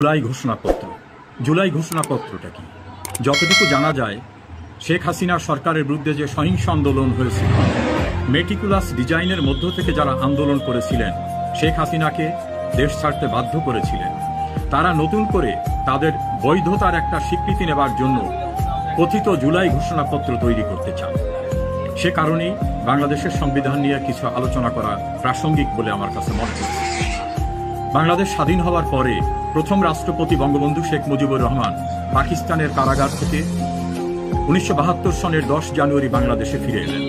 জুলাই ঘোষণাপত্র। জুলাই ঘোষণাপত্রটা কি? যতটুকু জানা যায়, শেখ হাসিনা সরকারের বিরুদ্ধে যে সহিংস আন্দোলন হয়েছিল, মেটিকুলাস ডিজাইনের মধ্য থেকে যারা আন্দোলন করেছিলেন, শেখ হাসিনাকে দেশ ছাড়তে বাধ্য করেছিলেন, তারা নতুন করে তাদের বৈধতার একটা স্বীকৃতি নেবার জন্য কথিত জুলাই ঘোষণাপত্র তৈরি করতে চান। সে কারণেই বাংলাদেশের সংবিধান নিয়ে কিছু আলোচনা করা প্রাসঙ্গিক বলে আমার কাছে মনে হচ্ছে। বাংলাদেশ স্বাধীন হওয়ার পরে প্রথম রাষ্ট্রপতি বঙ্গবন্ধু শেখ মুজিবুর রহমান পাকিস্তানের কারাগার থেকে 1972 সনের 10 জানুয়ারি বাংলাদেশে ফিরে এলেন।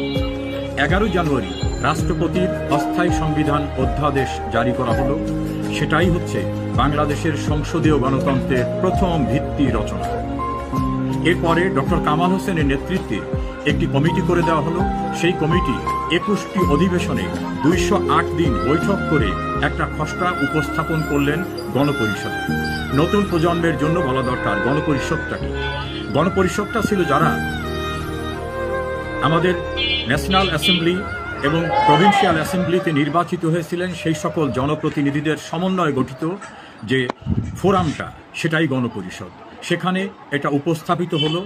11 জানুয়ারি রাষ্ট্রপতির অস্থায়ী সংবিধান অধ্যাদেশ জারি করা হলো। সেটাই হচ্ছে বাংলাদেশের সংসদীয় গণতন্ত্রের প্রথম ভিত্তি রচনা। এরপরে ডক্টর কামাল হোসেনের নেতৃত্বে একটি কমিটি করে দেওয়া হলো। সেই কমিটি 21টি অধিবেশনে 208 দিন বৈঠক করে একটা খসড়া উপস্থাপন করলেন গণপরিষদে। নতুন প্রজন্মের জন্য বলা দরকার গণপরিষদটা কি। গণপরিষদটা ছিল যারা আমাদের ন্যাশনাল অ্যাসেম্বলি এবং প্রভিন্সিয়াল অ্যাসেম্বলিতে নির্বাচিত হয়েছিলেন, সেই সকল জনপ্রতিনিধিদের সমন্বয়ে গঠিত যে ফোরামটা, সেটাই গণপরিষদ। সেখানে এটা উপস্থাপিত হলো,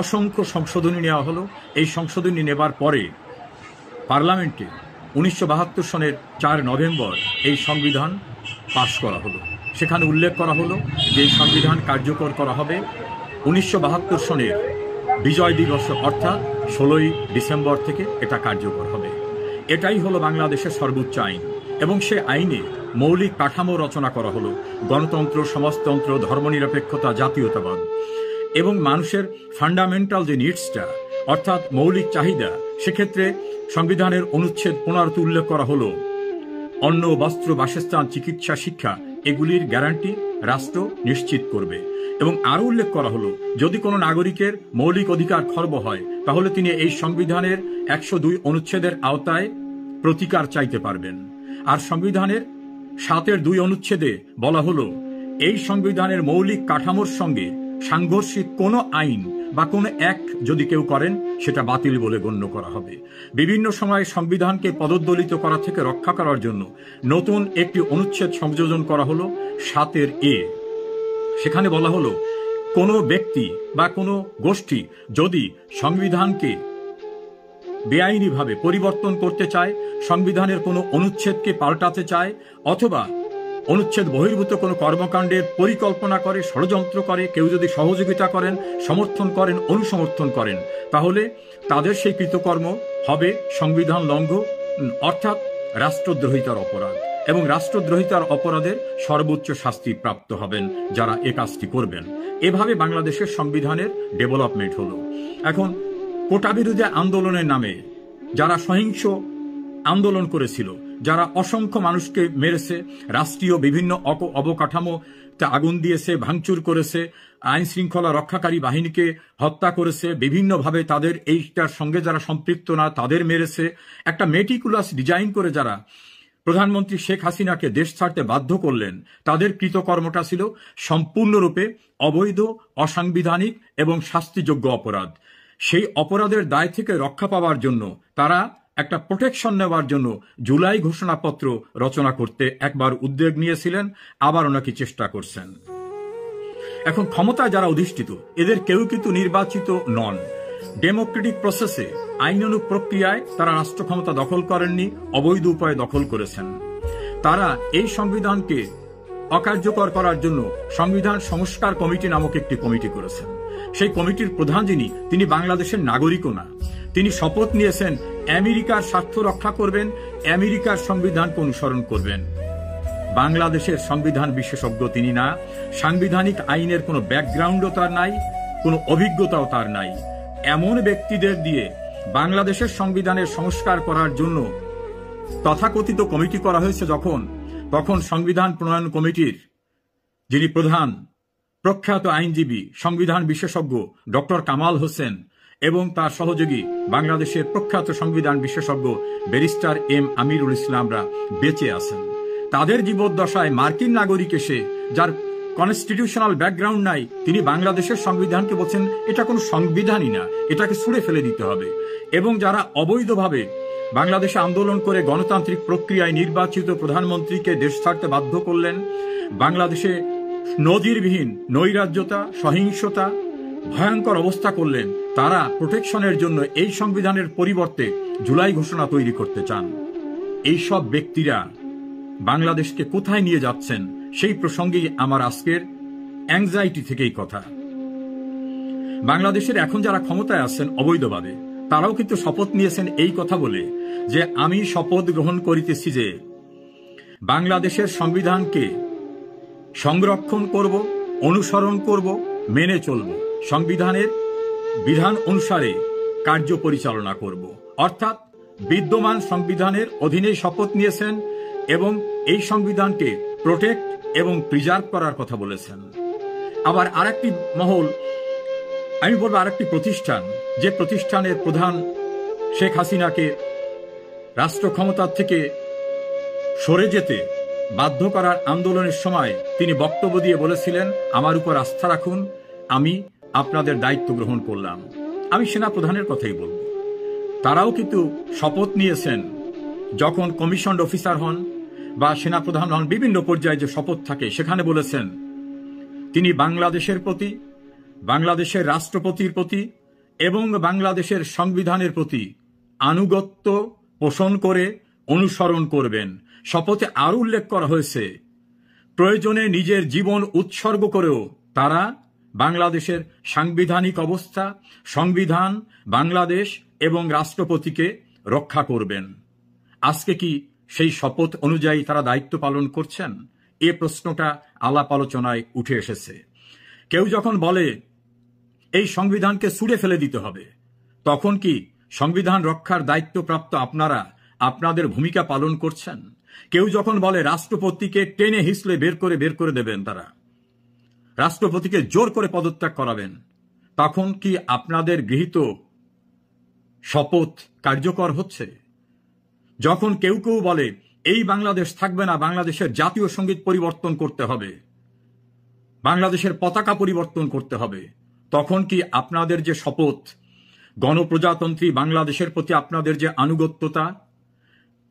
অসংখ্য সংশোধনী নেওয়া হলো। এই সংশোধনী নেবার পরে পার্লামেন্টে 1972 সনের 4 নভেম্বর এই সংবিধান পাশ করা হলো। সেখানে উল্লেখ করা হলো যে এই সংবিধান কার্যকর করা হবে 1972 সনের বিজয় দিবস অর্থাৎ 16ই ডিসেম্বর থেকে এটা কার্যকর হবে। এটাই হলো বাংলাদেশের সর্বোচ্চ আইন এবং সে আইনে মৌলিক কাঠামো রচনা করা হলো গণতন্ত্র, সমাজতন্ত্র, ধর্মনিরপেক্ষতা, জাতীয়তাবাদ এবং মানুষের ফান্ডামেন্টাল যে নিডসটা অর্থাৎ মৌলিক চাহিদা। সেক্ষেত্রে সংবিধানের অনুচ্ছেদ 15 উল্লেখ করা হলো অন্ন, বস্ত্র, বাসস্থান, চিকিৎসা, শিক্ষা এগুলির গ্যারান্টি রাষ্ট্র নিশ্চিত করবে। এবং আরও উল্লেখ করা হলো যদি কোনো নাগরিকের মৌলিক অধিকার খর্ব হয় তাহলে তিনি এই সংবিধানের 102 অনুচ্ছেদের আওতায় প্রতিকার চাইতে পারবেন। আর সংবিধানের 7-2 অনুচ্ছেদে বলা হলো এই সংবিধানের মৌলিক কাঠামোর সঙ্গে সাংঘর্ষিক কোনো আইন বা কোনো অ্যাক্ট যদি কেউ করেন সেটা বাতিল বলে গণ্য করা হবে। বিভিন্ন সময় সংবিধানকে পদদলিত করা থেকে রক্ষা করার জন্য নতুন একটি অনুচ্ছেদ সংযোজন করা হলো 7A। সেখানে বলা হলো কোনো ব্যক্তি বা কোনো গোষ্ঠী যদি সংবিধানকে বেআইনিভাবে পরিবর্তন করতে চায়, সংবিধানের কোনো অনুচ্ছেদকে পাল্টাতে চায় অথবা অনুচ্ছেদ বহির্ভূত কোনো কর্মকাণ্ডের পরিকল্পনা করে, ষড়যন্ত্র করে, কেউ যদি সহযোগিতা করেন, সমর্থন করেন, অনুসমর্থন করেন, তাহলে তাদের সেই কৃতকর্ম হবে সংবিধান লঙ্ঘন অর্থাৎ রাষ্ট্রদ্রোহিতার অপরাধ এবং রাষ্ট্রদ্রোহিতার অপরাধের সর্বোচ্চ শাস্তি প্রাপ্ত হবেন যারা এ কাজটি করবেন। এভাবে বাংলাদেশের সংবিধানের ডেভেলপমেন্ট হলো। এখন কোটা বিরোধী আন্দোলনের নামে যারা সহিংস আন্দোলন করেছিল, যারা অসংখ্য মানুষকে মেরেছে, রাষ্ট্রীয় বিভিন্ন অবকাঠামোতে আগুন দিয়েছে, ভাঙচুর করেছে, আইন শৃঙ্খলা রক্ষাকারী বাহিনীকে হত্যা করেছে, বিভিন্নভাবে তাদের এইটার সঙ্গে যারা সম্পৃক্ত না তাদের মেরেছে, একটা মেটিকুলাস ডিজাইন করে যারা প্রধানমন্ত্রী শেখ হাসিনাকে দেশ ছাড়তে বাধ্য করলেন, তাদের কৃতকর্মটা ছিল সম্পূর্ণরূপে অবৈধ, অসাংবিধানিক এবং শাস্তিযোগ্য অপরাধ। সেই অপরাধের দায় থেকে রক্ষা পাওয়ার জন্য তারা একটা প্রোটেকশন নেওয়ার জন্য জুলাই ঘোষণাপত্র রচনা করতে একবার উদ্যোগ নিয়েছিলেন, আবার নাকি চেষ্টা করছেন। এখন ক্ষমতায় যারা অধিষ্ঠিত এদের কেউ কিন্তু নির্বাচিত নন। ডেমোক্রেটিক প্রসেসে আইনানুগ প্রক্রিয়ায় তারা রাষ্ট্র ক্ষমতা দখল করেননি, অবৈধ উপায়ে দখল করেছেন। তারা এই সংবিধানকে অকার্যকর করার জন্য সংবিধান সংস্কার কমিটি নামক একটি কমিটি করেছেন। সেই কমিটির প্রধান তিনি বাংলাদেশের নাগরিকও না। তিনি শপথ নিয়েছেন আমেরিকার স্বার্থ রক্ষা করবেন, আমেরিকার সংবিধানকে অনুসরণ করবেন। বাংলাদেশের সংবিধান বিশেষজ্ঞ তিনি না, সাংবিধানিক আইনের কোনো ব্যাকগ্রাউন্ডও তার নাই, কোনো অভিজ্ঞতাও তার নাই। এমন ব্যক্তিদের দিয়ে বাংলাদেশের সংবিধানের সংস্কার করার জন্য তথাকথিত কমিটি করা হয়েছে তখন সংবিধান প্রণয়ন কমিটির যিনি প্রধান প্রখ্যাত আইনজীবী, সংবিধান বিশেষজ্ঞ ডক্টর কামাল হোসেন এবং তার সহযোগী বাংলাদেশের প্রখ্যাত সংবিধান বিশেষজ্ঞ ব্যারিস্টার এম আমিরুল ইসলামরা বেঁচে আছেন। তাদের জীবদ্দশায় মার্কিন নাগরিক এসে যার কনস্টিটিউশনাল ব্যাকগ্রাউন্ড নাই, তিনি বাংলাদেশের সংবিধানকে বলছেন এটা কোনো সংবিধানই না, এটাকে ছুঁড়ে ফেলে দিতে হবে। এবং যারা অবৈধভাবে বাংলাদেশে আন্দোলন করে গণতান্ত্রিক প্রক্রিয়ায় নির্বাচিত প্রধানমন্ত্রীকে দেশ ছাড়তে বাধ্য করলেন, বাংলাদেশে নজিরবিহীন নৈরাজ্যতা, সহিংসতা, ভয়ঙ্কর অবস্থা করলেন, তারা প্রোটেকশনের জন্য এই সংবিধানের পরিবর্তে জুলাই ঘোষণা তৈরি করতে চান। এই সব ব্যক্তিরা বাংলাদেশকে কোথায় নিয়ে যাচ্ছেন সেই প্রসঙ্গেই আমার আজকের অ্যাংজাইটি থেকেই কথা। বাংলাদেশের এখন যারা ক্ষমতায় আছেন অবৈধভাবে, তারাও কিন্তু শপথ নিয়েছেন এই কথা বলে যে আমি শপথ গ্রহণ করিতেছি যে বাংলাদেশের সংবিধানকে সংরক্ষণ করব, অনুসরণ করব, মেনে চলব, সংবিধানের বিধান অনুসারে কার্য পরিচালনা করব। অর্থাৎ বিদ্যমান সংবিধানের অধীনে শপথ নিয়েছেন এবং এই সংবিধানকে প্রোটেক্ট এবং প্রিজার্ভ করার কথা বলেছেন। আবার আরেকটি মহল, আমি বলবো আরেকটি প্রতিষ্ঠান, যে প্রতিষ্ঠানের প্রধান শেখ হাসিনাকে রাষ্ট্র ক্ষমতার থেকে সরে যেতে বাধ্য করার আন্দোলনের সময় তিনি বক্তব্য দিয়ে বলেছিলেন, আমার উপর আস্থা রাখুন, আমি আপনাদের দায়িত্ব গ্রহণ করলাম। আমি সেনা প্রধানের কথাই বলবো, তারাও কিন্তু শপথ নিয়েছেন, যখন কমিশনড অফিসার হন বা সেনা প্রধান হন, বিভিন্ন পর্যায়ে যে শপথ থাকে সেখানে বলেছেন তিনি বাংলাদেশের প্রতি, বাংলাদেশের রাষ্ট্রপতির প্রতি এবং বাংলাদেশের সংবিধানের প্রতি আনুগত্য পোষণ করে অনুসরণ করবেন। শপথে আরও উল্লেখ করা হয়েছে প্রয়োজনে নিজের জীবন উৎসর্গ করেও তারা বাংলাদেশের সাংবিধানিক অবস্থা, সংবিধান, বাংলাদেশ এবং রাষ্ট্রপতিকে রক্ষা করবেন। আজকে কি সেই শপথ অনুযায়ী তারা দায়িত্ব পালন করছেন? এ প্রশ্নটা আলাপ আলোচনায় উঠে এসেছে। কেউ যখন বলে এই সংবিধানকে ছুঁড়ে ফেলে দিতে হবে, তখন কি সংবিধান রক্ষার দায়িত্বপ্রাপ্ত আপনারা আপনাদের ভূমিকা পালন করছেন? কেউ যখন বলে রাষ্ট্রপতিকে টেনে হিসলে বের করে দেবেন, তারা রাষ্ট্রপতিকে জোর করে পদত্যাগ করাবেন, তখন কি আপনাদের গৃহীত শপথ কার্যকর হচ্ছে? যখন কেউ কেউ বলে এই বাংলাদেশ থাকবে না, বাংলাদেশের জাতীয় সঙ্গীত পরিবর্তন করতে হবে, বাংলাদেশের পতাকা পরিবর্তন করতে হবে, তখন কি আপনাদের যে শপথ, গণপ্রজাতন্ত্রী বাংলাদেশের প্রতি আপনাদের যে আনুগত্যতা,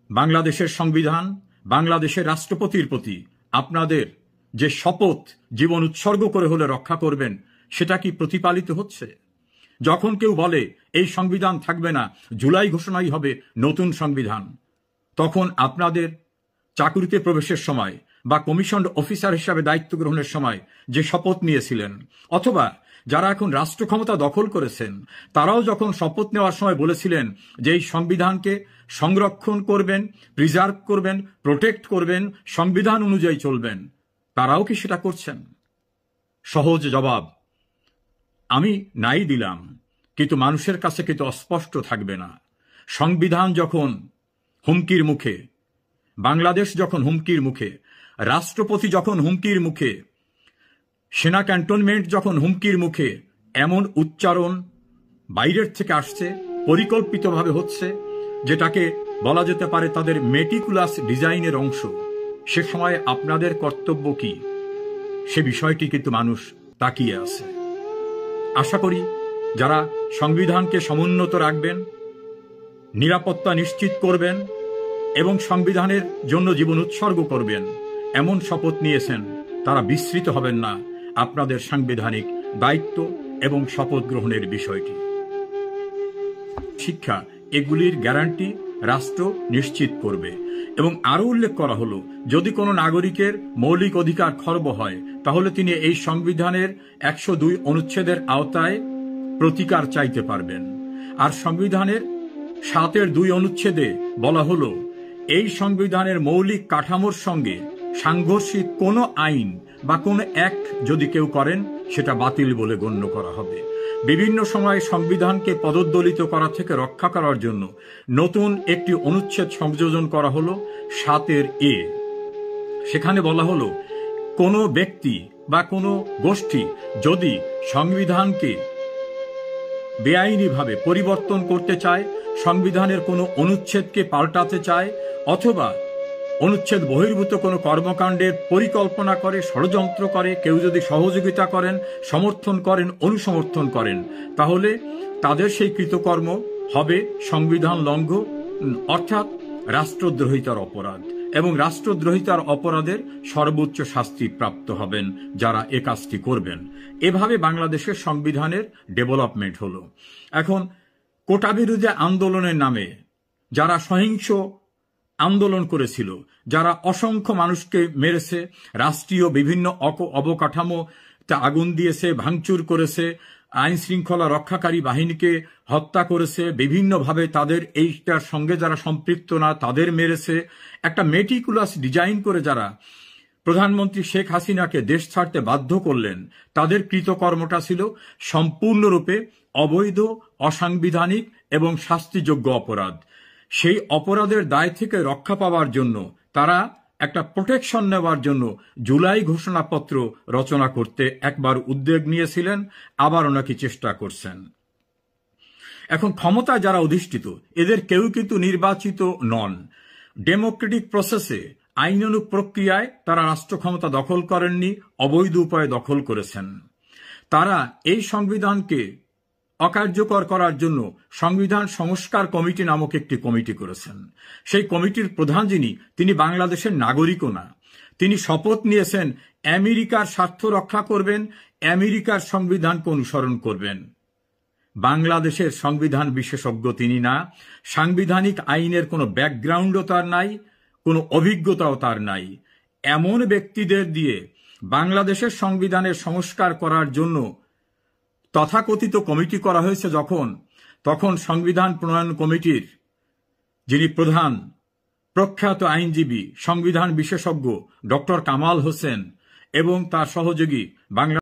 বাংলাদেশের সংবিধান, বাংলাদেশের রাষ্ট্রপতির প্রতি আপনাদের যে শপথ জীবন উৎসর্গ করে হলে রক্ষা করবেন, সেটা কি প্রতিপালিত হচ্ছে? যখন কেউ বলে এই সংবিধান থাকবে না, জুলাই ঘোষণাই হবে নতুন সংবিধান, তখন আপনাদের চাকরিতে প্রবেশের সময় বা কমিশনড অফিসার হিসাবে দায়িত্ব গ্রহণের সময় যে শপথ নিয়েছিলেন, অথবা যারা এখন রাষ্ট্র ক্ষমতা দখল করেছেন, তারাও যখন শপথ নেওয়ার সময় বলেছিলেন যে এই সংবিধানকে সংরক্ষণ করবেন, প্রিজার্ভ করবেন, প্রোটেক্ট করবেন, সংবিধান অনুযায়ী চলবেন, তারাও কি সেটা করছেন? সহজ জবাব আমি নাই দিলাম, কিন্তু মানুষের কাছে কিন্তু অস্পষ্ট থাকবে না। সংবিধান যখন হুমকির মুখে, বাংলাদেশ যখন হুমকির মুখে, রাষ্ট্রপতি যখন হুমকির মুখে, সেনা ক্যান্টনমেন্ট যখন হুমকির মুখে, এমন উচ্চারণ বাইরের থেকে আসছে, পরিকল্পিতভাবে হচ্ছে, যেটাকে বলা যেতে পারে তাদের মেটিকুলাস ডিজাইনের অংশ, সে সময় আপনাদের কর্তব্য কি, সে বিষয়টি কিন্তু মানুষ তাকিয়ে আছে। আশা করি যারা সংবিধানকে সমুন্নত রাখবেন, নিরাপত্তা নিশ্চিত করবেন এবং সংবিধানের জন্য জীবন উৎসর্গ করবেন, এমন শপথ নিয়েছেন, তারা বিস্মৃত হবেন না আপনাদের সাংবিধানিক দায়িত্ব এবং শপথ গ্রহণের বিষয়টি। শিক্ষা, এগুলির গ্যারান্টি রাষ্ট্র নিশ্চিত করবে। এবং আরও উল্লেখ করা হলো, যদি কোনো নাগরিকের মৌলিক অধিকার খর্ব হয়, তাহলে তিনি এই সংবিধানের 102 অনুচ্ছেদের আওতায় প্রতিকার চাইতে পারবেন। আর সংবিধানের 7-2 অনুচ্ছেদে বলা হলো, এই সংবিধানের মৌলিক কাঠামোর সঙ্গে সাংঘর্ষিক কোনো আইন বা কোনো অ্যাক্ট যদি কেউ করেন, সেটা বাতিল বলে গণ্য করা হবে। বিভিন্ন সময় সংবিধানকে পদদলিত করা থেকে রক্ষা করার জন্য নতুন একটি অনুচ্ছেদ সংযোজন করা হলো 7A। সেখানে বলা হলো, কোনো ব্যক্তি বা কোনো গোষ্ঠী যদি সংবিধানকে বেআইনিভাবে পরিবর্তন করতে চায়, সংবিধানের কোনো অনুচ্ছেদকে পাল্টাতে চায়, অথবা অনুচ্ছেদ বহির্ভূত কোনো কর্মকাণ্ডের পরিকল্পনা করে, ষড়যন্ত্র করে, কেউ যদি সহযোগিতা করেন, সমর্থন করেন, অনুসমর্থন করেন, তাহলে তাদের সেই কৃতকর্ম হবে সংবিধান লঙ্ঘন, অর্থাৎ রাষ্ট্রদ্রোহিতার অপরাধ। এবং রাষ্ট্রদ্রোহিতার অপরাধের সর্বোচ্চ শাস্তি প্রাপ্ত হবেন যারা এ কাজটি করবেন। এভাবে বাংলাদেশের সংবিধানের ডেভেলপমেন্ট হলো। এখন কোটা বিরোধী আন্দোলনের নামে যারা সহিংস আন্দোলন করেছিল, যারা অসংখ্য মানুষকে মেরেছে, রাষ্ট্রীয় বিভিন্ন অবকাঠামোতে আগুন দিয়েছে, ভাঙচুর করেছে, আইন শৃঙ্খলা রক্ষাকারী বাহিনীকে হত্যা করেছে, বিভিন্নভাবে তাদের এইটার সঙ্গে যারা সম্পৃক্ত না তাদের মেরেছে, একটা মেটিকুলাস ডিজাইন করে যারা প্রধানমন্ত্রী শেখ হাসিনাকে দেশ ছাড়তে বাধ্য করলেন, তাদের কৃতকর্মটা ছিল সম্পূর্ণরূপে অবৈধ, অসাংবিধানিক এবং শাস্তিযোগ্য অপরাধ। সেই অপরাধের দায় থেকে রক্ষা পাওয়ার জন্য তারা একটা প্রোটেকশন নেওয়ার জন্য জুলাই ঘোষণাপত্র রচনা করতে একবার উদ্যোগ নিয়েছিলেন, আবার ওনাকে চেষ্টা করছেন। এখন ক্ষমতায় যারা অধিষ্ঠিত এদের কেউ কিন্তু নির্বাচিত নন। ডেমোক্রেটিক প্রসেসে, আইনানুগ প্রক্রিয়ায় তারা রাষ্ট্র ক্ষমতা দখল করেননি, অবৈধ উপায়ে দখল করেছেন। তারা এই সংবিধানকে অকার্যকর করার জন্য সংবিধান সংস্কার কমিটি নামক একটি কমিটি করেছেন। সেই কমিটির প্রধান তিনি বাংলাদেশের নাগরিকও না। তিনি শপথ নিয়েছেন আমেরিকার স্বার্থ রক্ষা করবেন, আমেরিকার সংবিধানকে অনুসরণ করবেন। বাংলাদেশের সংবিধান বিশেষজ্ঞ তিনি না, সাংবিধানিক আইনের কোনো ব্যাকগ্রাউন্ডও তার নাই, কোনো অভিজ্ঞতাও তার নাই। এমন ব্যক্তিদের দিয়ে বাংলাদেশের সংবিধানের সংস্কার করার জন্য তথাকথিত কমিটি করা হয়েছে তখন সংবিধান প্রণয়ন কমিটির যিনি প্রধান, প্রখ্যাত আইনজীবী, সংবিধান বিশেষজ্ঞ ডক্টর কামাল হোসেন এবং তার সহযোগী বাংলা